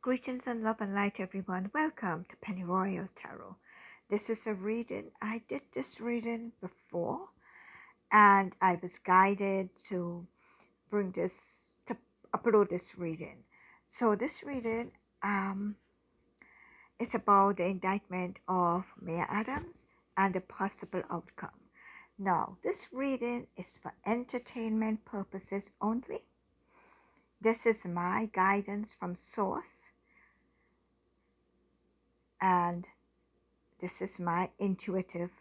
Greetings and love and light, everyone. Welcome to Penny Royal Tarot. This is a reading. I did this reading before, and I was guided to upload this reading. So this reading is about the indictment of Mayor Adams and the possible outcome. Now, this reading is for entertainment purposes only. This is my guidance from source, and this is my intuitive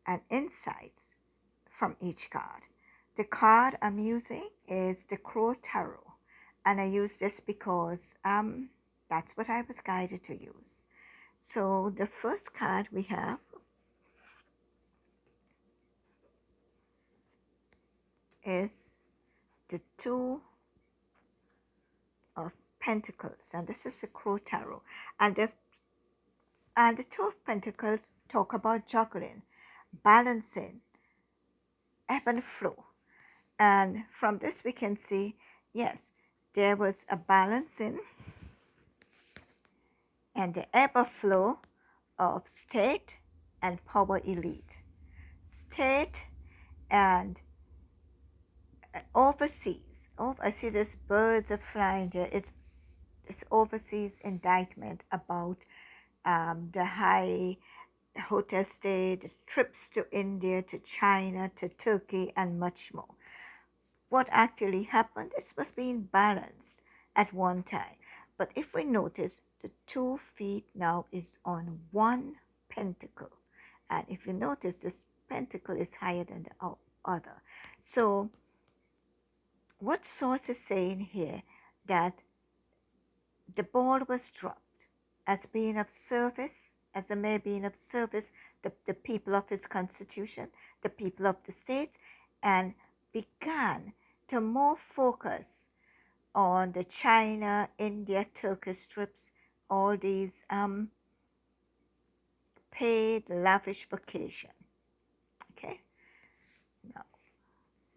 and insights from each card. The card I'm using is the Crow Tarot, and I use this because that's what I was guided to use. So the first card we have is the Two of Pentacles, and this is the Crow Tarot, and the Two of Pentacles talk about juggling, balancing, ebb and flow. And from this we can see, yes, there was a balancing and the ebb and flow of state and power elite. State and overseas. I see this birds are flying there. It's overseas indictment about the high hotel stay, the trips to India, to China, to Turkey, and much more. What actually happened, this was being balanced at one time. But if we notice, the 2 feet now is on one pentacle. And if you notice, this pentacle is higher than the other. So what source is saying here, that the ball was dropped as being of service, as a mayor being of service, the people of his constitution, the people of the states, and began to more focus on the China, India, Turkish trips, all these paid, lavish vacation. Okay. Now,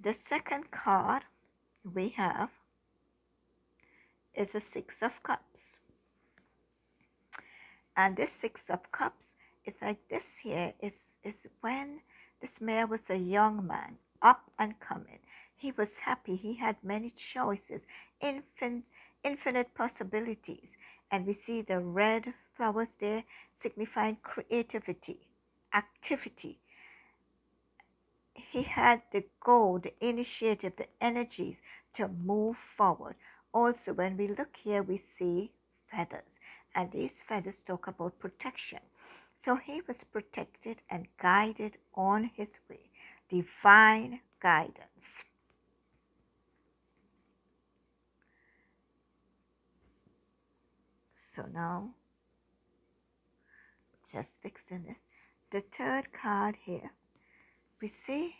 the second card we have is a Six of Cups. And this Six of Cups is like this here is when this mayor was a young man, up and coming. He was happy. He had many choices, infinite possibilities. And we see the red flowers there signifying creativity, activity. He had the goal, the initiative, the energies to move forward. Also, when we look here, we see feathers. And these feathers talk about protection. So he was protected and guided on his way. Divine guidance. So now, just fixing this. The third card here, we see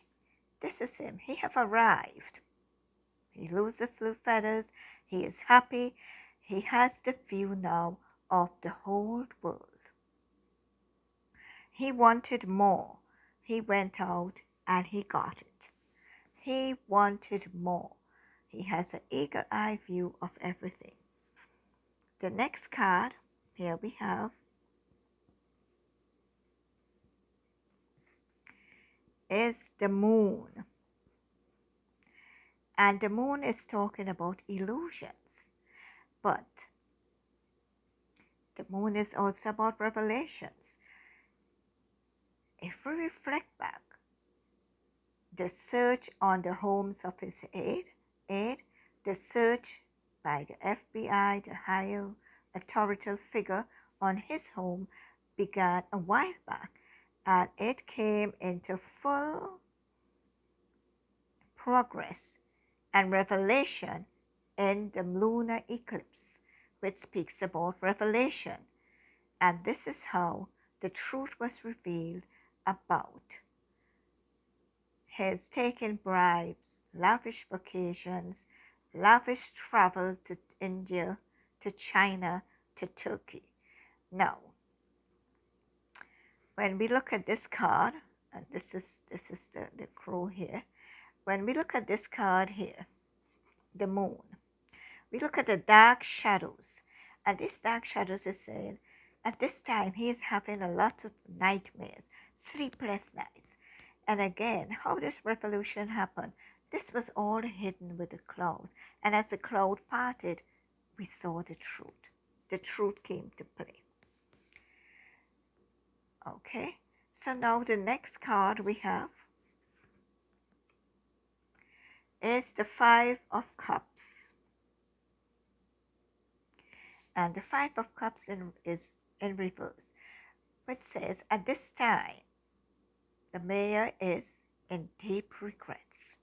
this is him. He have arrived. He loses the blue feathers. He is happy. He has the view now of the whole world. He wanted more. He went out and he got it. He wanted more. He has an eagle eye view of everything. The next card, here we have is the moon. And the moon is talking about illusions. But the moon is also about revelations. If we reflect back, the search on the homes of his aide, the search by the FBI, the higher authoritative figure on his home began a while back, and it came into full progress and revelation in the lunar eclipse, which speaks about revelation. And this is how the truth was revealed about his taking bribes, lavish vacations, lavish travel to India, to China, to Turkey. Now, when we look at this card, and this is the crow here, when we look at this card here, the moon, we look at the dark shadows. And these dark shadows is saying, at this time, he is having a lot of nightmares, sleepless nights. And again, how this revolution happened, this was all hidden with the cloud. And as the cloud parted, we saw the truth. The truth came to play. Okay, so now the next card we have is the Five of Cups. And the Five of Cups is in reverse, which says, at this time, the mayor is in deep regrets.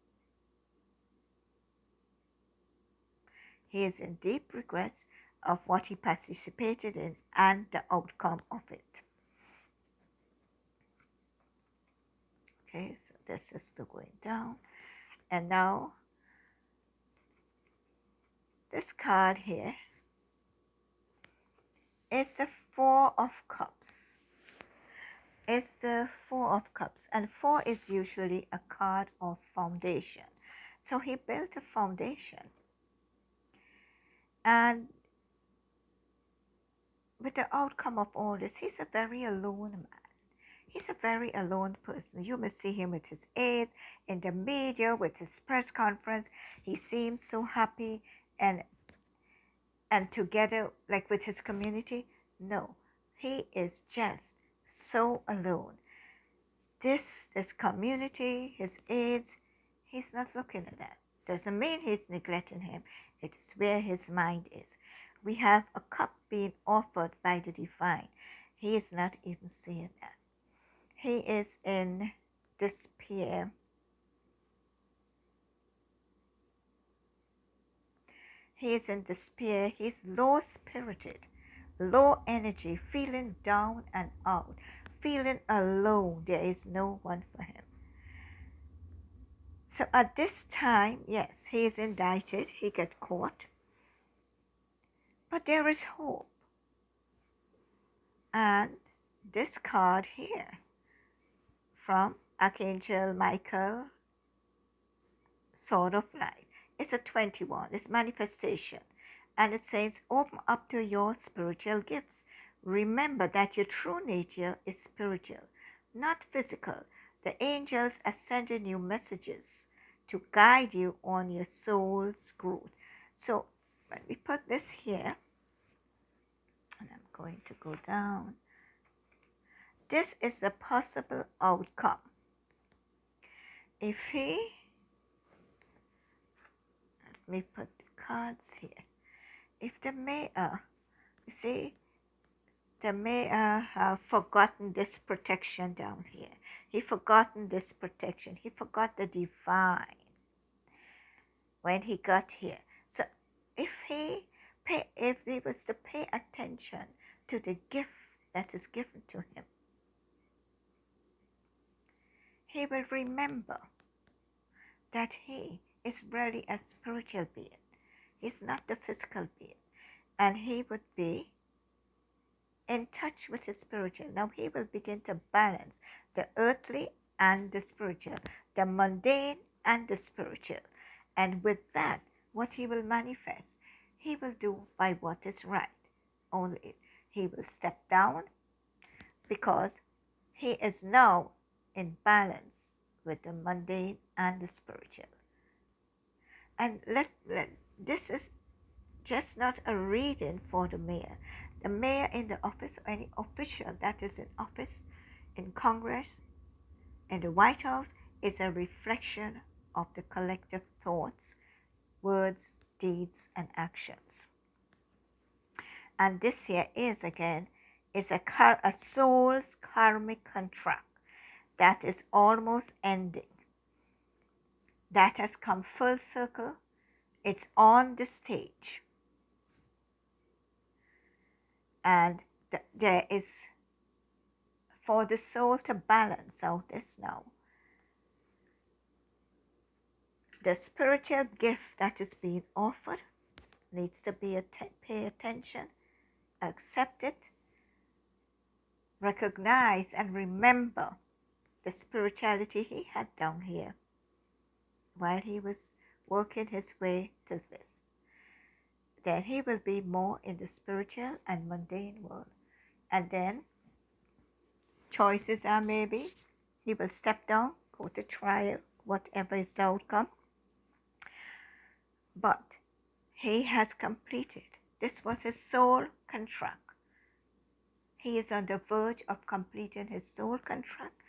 He is in deep regrets of what he participated in and the outcome of it. Okay, so this is still going down. And now, this card here is the Four of Cups. It's the Four of Cups. And four is usually a card of foundation. So he built a foundation. And with the outcome of all this, he's a very alone man. He's a very alone person. You may see him with his aides, in the media, with his press conference. He seems so happy and together, like with his community. No, he is just so alone. This community, his aides, he's not looking at that. Doesn't mean he's neglecting him. It is where his mind is. We have a cup being offered by the divine. He is not even seeing that. He is in despair. He is in despair. He's low spirited, low energy, feeling down and out, feeling alone. There is no one for him. So at this time, yes, he is indicted. He gets caught. But there is hope. And this card here from Archangel Michael, Sword of Light, it's a 21. It's manifestation. And it says, open up to your spiritual gifts. Remember that your true nature is spiritual, not physical. The angels are sending you messages to guide you on your soul's growth. So when we put this here, and I'm going to go down, this is a possible outcome. If he, let me put the cards here. If the mayor, you see, the mayor have forgotten this protection down here. He forgotten this protection. He forgot the divine when he got here. So if he was to pay attention to the gift that is given to him, he will remember that he is really a spiritual being. He's not the physical being. And he would be in touch with his spiritual. Now he will begin to balance the earthly and the spiritual, the mundane and the spiritual. And with that, what he will manifest, he will do by what is right. Only he will step down because he is now in balance with the mundane and the spiritual. And this is just not a reading for the mayor. The mayor in the office, or any official that is in office, in Congress, in the White House, is a reflection of the collective thoughts, words, deeds, and actions. And this here is, again, is a soul's karmic contract that is almost ending. That has come full circle. It's on the stage. And there is, for the soul to balance out this now, the spiritual gift that is being offered needs to be pay attention, accept it, recognize and remember the spirituality he had down here while he was working his way to this. then he will be more in the spiritual and mundane world. And then choices are maybe he will step down, go to trial, whatever is the outcome. But he has completed. This was his soul contract. He is on the verge of completing his soul contract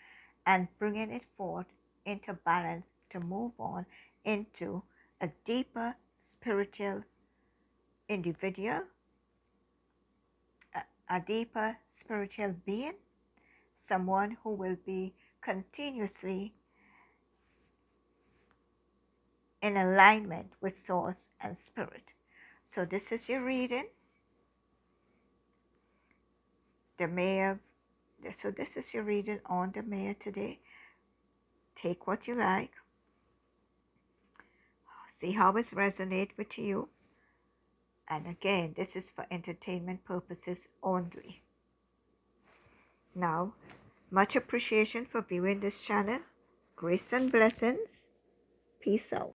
and bringing it forth into balance to move on into a deeper spiritual individual, a deeper spiritual being, someone who will be continuously in alignment with source and spirit. So this is your reading. The mayor. So this is your reading on the mayor today. Take what you like. See how it resonates with you. And again, this is for entertainment purposes only. Now, much appreciation for viewing this channel. Grace and blessings. Peace out.